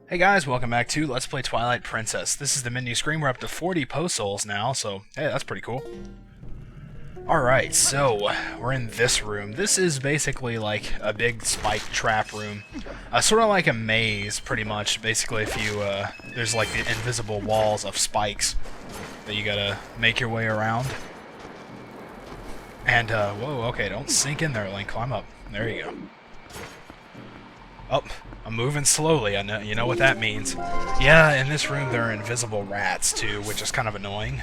Hey guys, welcome back to Let's Play Twilight Princess. This is the menu screen. We're up to 40 post souls now, so hey, that's pretty cool. Alright, so we're in this room. This is basically like a big spike trap room. Sort of like a maze, pretty much. Basically, if you, there's like the invisible walls of spikes that you gotta make your way around. And, whoa, okay, don't sink in there, Link. Climb up. There you go. Oh, I'm moving slowly. I know, you know what that means. Yeah, in this room there are invisible rats too, which is kind of annoying.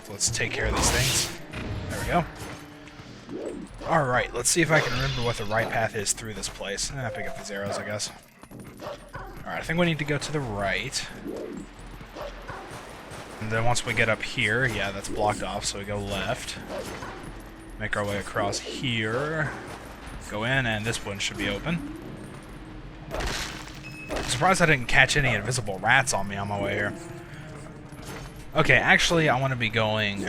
So let's take care of these things. There we go. Alright, let's see if I can remember what the right path is through this place. Pick up these arrows, I guess. Alright, I think we need to go to the right. And then once we get up here, yeah, that's blocked off, so we go left. Make our way across here. Go in, and this one should be open. I'm surprised I didn't catch any invisible rats on me on my way here. Okay, actually, I want to be going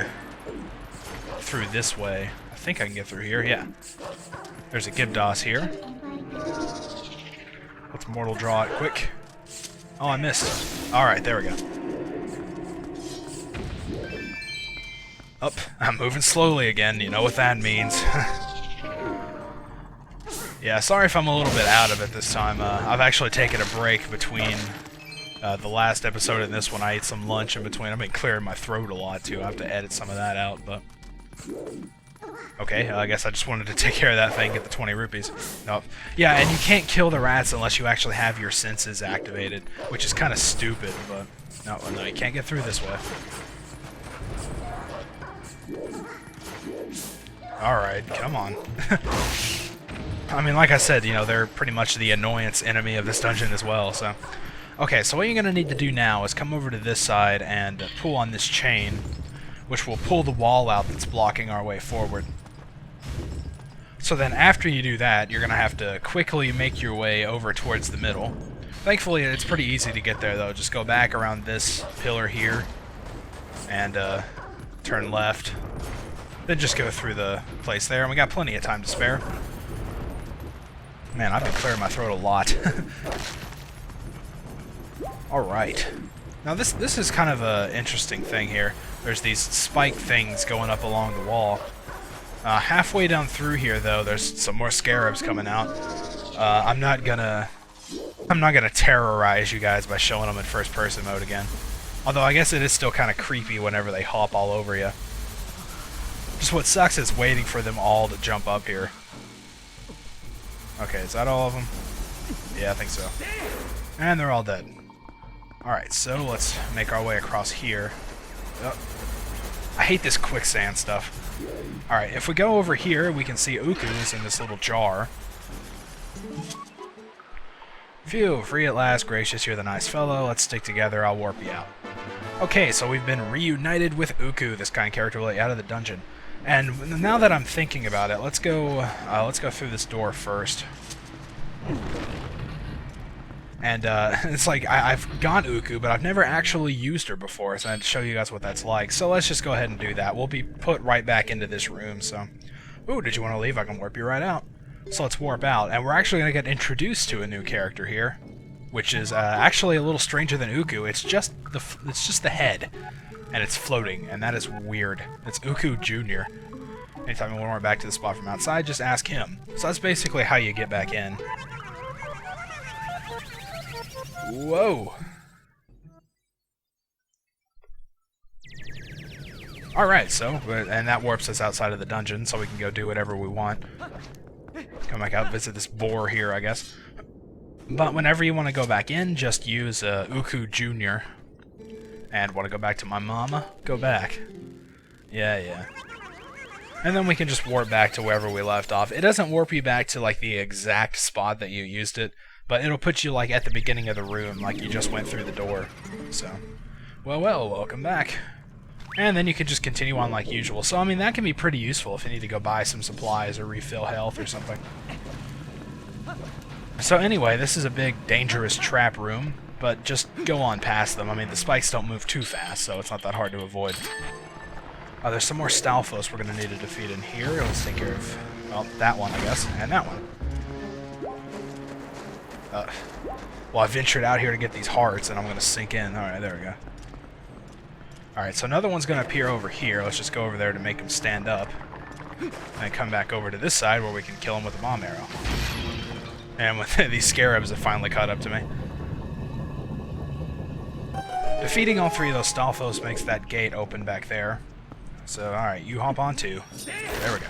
through this way. I think I can get through here, yeah. There's a Gibdos here. Let's mortal draw it quick. Oh, I missed. Alright, there we go. Up, I'm moving slowly again, you know what that means. Yeah, sorry if I'm a little bit out of it this time. I've actually taken a break between the last episode and this one. I ate some lunch in between. I've been clearing my throat a lot, too. I have to edit some of that out, but... Okay, I guess I just wanted to take care of that thing, get the 20 rupees. Nope. Yeah, and you can't kill the rats unless you actually have your senses activated, which is kind of stupid, but... No, you can't get through this way. Alright, come on. I mean, like I said, you know, they're pretty much the annoyance enemy of this dungeon as well, so... Okay, so what you're going to need to do now is come over to this side and pull on this chain, which will pull the wall out that's blocking our way forward. So then after you do that, you're going to have to quickly make your way over towards the middle. Thankfully, it's pretty easy to get there, though. Just go back around this pillar here and turn left. Then just go through the place there, and we got plenty of time to spare. Man, I've been clearing my throat a lot. Alright. Now this is kind of an interesting thing here. There's these spike things going up along the wall. Halfway down through here, though, there's some more scarabs coming out. I'm not gonna terrorize you guys by showing them in first-person mode again. Although I guess it is still kind of creepy whenever they hop all over you. Just what sucks is waiting for them all to jump up here. Okay, is that all of them? Yeah, I think so. And they're all dead. Alright, so let's make our way across here. Oh, I hate this quicksand stuff. Alright, if we go over here, we can see Uku's in this little jar. Phew, free at last, gracious, you're the nice fellow. Let's stick together, I'll warp you out. Okay, so we've been reunited with Uku, this kind of character, will let you out of the dungeon. And now that I'm thinking about it, let's go through this door first. And it's like I've got Uku, but I've never actually used her before, so I'd show you guys what that's like. So let's just go ahead and do that. We'll be put right back into this room. So, ooh, did you want to leave? I can warp you right out. So let's warp out, and we're actually gonna get introduced to a new character here, which is actually a little stranger than Uku. It's just the head. And it's floating, and that is weird. It's Uku Jr. Anytime you want to back to the spot from outside, just ask him. So that's basically how you get back in. Whoa! Alright, so, and that warps us outside of the dungeon, so we can go do whatever we want. Come back out, visit this boar here, I guess. But whenever you want to go back in, just use Uku Jr. And want to go back to my mama? Go back. Yeah. And then we can just warp back to wherever we left off. It doesn't warp you back to like the exact spot that you used it, but it'll put you like at the beginning of the room, like you just went through the door. So, well, welcome back. And then you can just continue on like usual. So I mean that can be pretty useful if you need to go buy some supplies or refill health or something. So anyway, this is a big dangerous trap room. But just go on past them. I mean, the spikes don't move too fast, so it's not that hard to avoid. Oh, there's some more Stalfos we're going to need to defeat in here. Let's take care of, well, that one, I guess, and that one. Well, I ventured out here to get these hearts, and I'm going to sink in. Alright, there we go. Alright, so another one's going to appear over here. Let's just go over there to make him stand up. And come back over to this side where we can kill him with a bomb arrow. And with these scarabs have finally caught up to me. Defeating all three of those Stalfos makes that gate open back there. So, alright, you hop on too. There we go.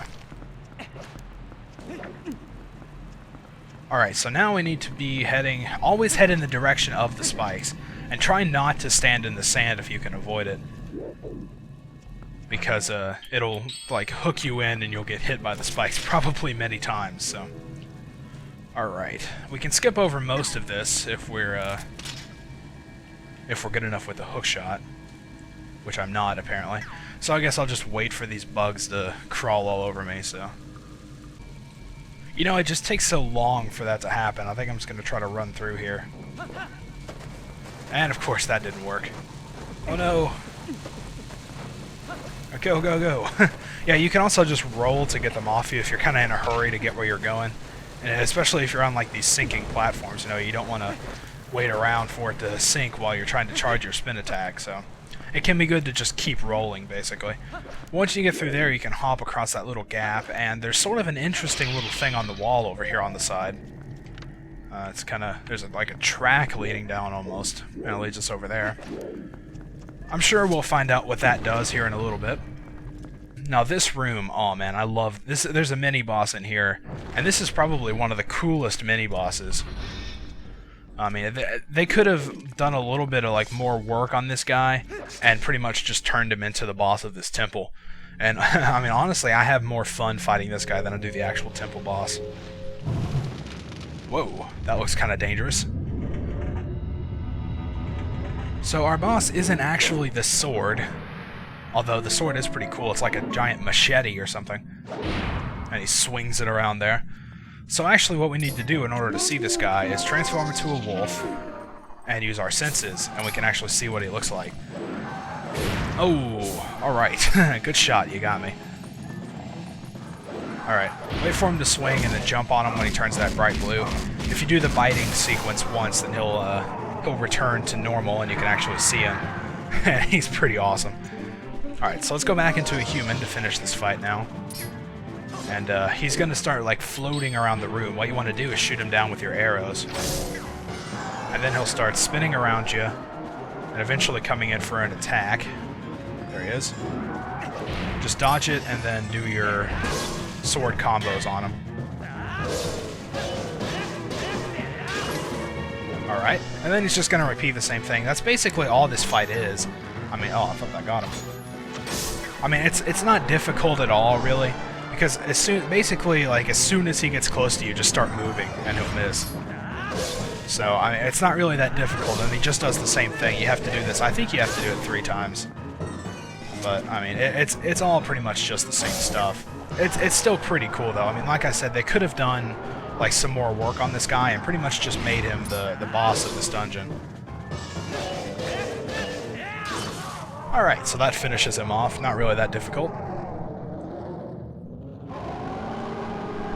Alright, so now we need to be heading... Always head in the direction of the spikes. And try not to stand in the sand if you can avoid it. Because it'll, like, hook you in and you'll get hit by the spikes probably many times, so... Alright. We can skip over most of this if we're good enough with the hook shot. Which I'm not, apparently. So I guess I'll just wait for these bugs to crawl all over me, so... You know, it just takes so long for that to happen. I think I'm just going to try to run through here. And, of course, that didn't work. Oh, no. Go, go, go. Yeah, you can also just roll to get them off you if you're kind of in a hurry to get where you're going. And especially if you're on, like, these sinking platforms, you know, you don't want to wait around for it to sink while you're trying to charge your spin attack, so... It can be good to just keep rolling, basically. Once you get through there, you can hop across that little gap, and there's sort of an interesting little thing on the wall over here on the side. It's kind of... There's like a track leading down, almost. And it leads us over there. I'm sure we'll find out what that does here in a little bit. Now this room, oh man, I love this. There's a mini-boss in here, and this is probably one of the coolest mini-bosses. I mean, they could have done a little bit of like more work on this guy, and pretty much just turned him into the boss of this temple. And I mean, honestly, I have more fun fighting this guy than I do the actual temple boss. Whoa, that looks kind of dangerous. So our boss isn't actually the sword, although the sword is pretty cool. It's like a giant machete or something, and he swings it around there. So actually what we need to do in order to see this guy is transform into a wolf and use our senses, and we can actually see what he looks like. Oh, alright. Good shot, you got me. Alright, wait for him to swing and then jump on him when he turns that bright blue. If you do the biting sequence once, then he'll return to normal and you can actually see him. He's pretty awesome. Alright, so let's go back into a human to finish this fight now. And he's going to start like floating around the room. What you want to do is shoot him down with your arrows. And then he'll start spinning around you and eventually coming in for an attack. There he is. Just dodge it and then do your sword combos on him. Alright, and then he's just going to repeat the same thing. That's basically all this fight is. I mean, oh, I thought that got him. I mean, it's not difficult at all, really. Because as soon as he gets close to you, just start moving, and he'll miss. So, I mean, it's not really that difficult, and he just does the same thing. You have to do this. I think you have to do it 3 times. But, I mean, it's all pretty much just the same stuff. It's still pretty cool, though. I mean, like I said, they could have done, like, some more work on this guy, and pretty much just made him the boss of this dungeon. Alright, so that finishes him off. Not really that difficult.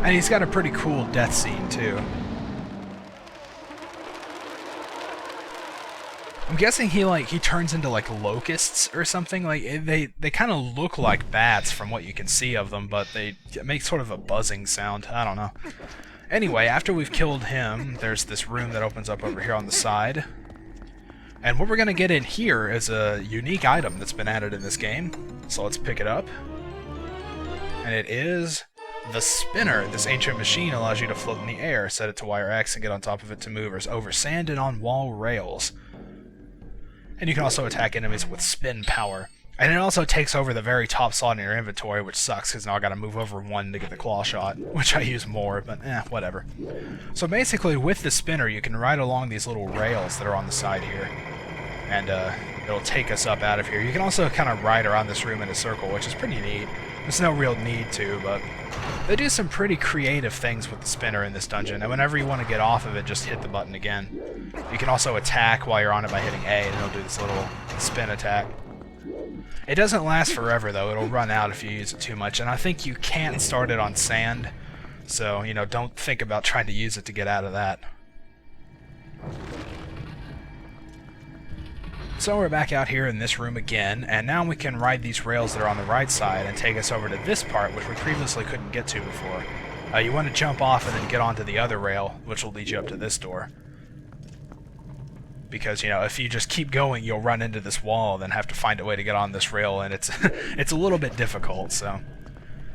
And he's got a pretty cool death scene, too. I'm guessing he turns into, like, locusts or something. Like, they kind of look like bats from what you can see of them, but they make sort of a buzzing sound. I don't know. Anyway, after we've killed him, there's this room that opens up over here on the side. And what we're going to get in here is a unique item that's been added in this game. So let's pick it up. And it is... the spinner. This ancient machine allows you to float in the air. Set it to wire X and get on top of it to move over sand and on wall rails. And you can also attack enemies with spin power. And it also takes over the very top slot in your inventory, which sucks because now I gotta move over 1 to get the claw shot, which I use more, but whatever. So basically, with the spinner, you can ride along these little rails that are on the side here. And it'll take us up out of here. You can also kind of ride around this room in a circle, which is pretty neat. There's no real need to, but they do some pretty creative things with the spinner in this dungeon, and whenever you want to get off of it, just hit the button again. You can also attack while you're on it by hitting A, and it'll do this little spin attack. It doesn't last forever, though. It'll run out if you use it too much, and I think you can't start it on sand, so, you know, don't think about trying to use it to get out of that. So we're back out here in this room again, and now we can ride these rails that are on the right side and take us over to this part, which we previously couldn't get to before. You want to jump off and then get onto the other rail, which will lead you up to this door. Because, you know, if you just keep going, you'll run into this wall, then have to find a way to get on this rail, and it's it's a little bit difficult, so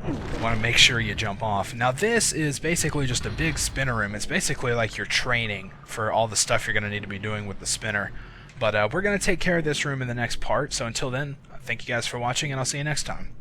you want to make sure you jump off. Now this is basically just a big spinner room. It's basically like your training for all the stuff you're going to need to be doing with the spinner. But we're going to take care of this room in the next part, so until then, thank you guys for watching, and I'll see you next time.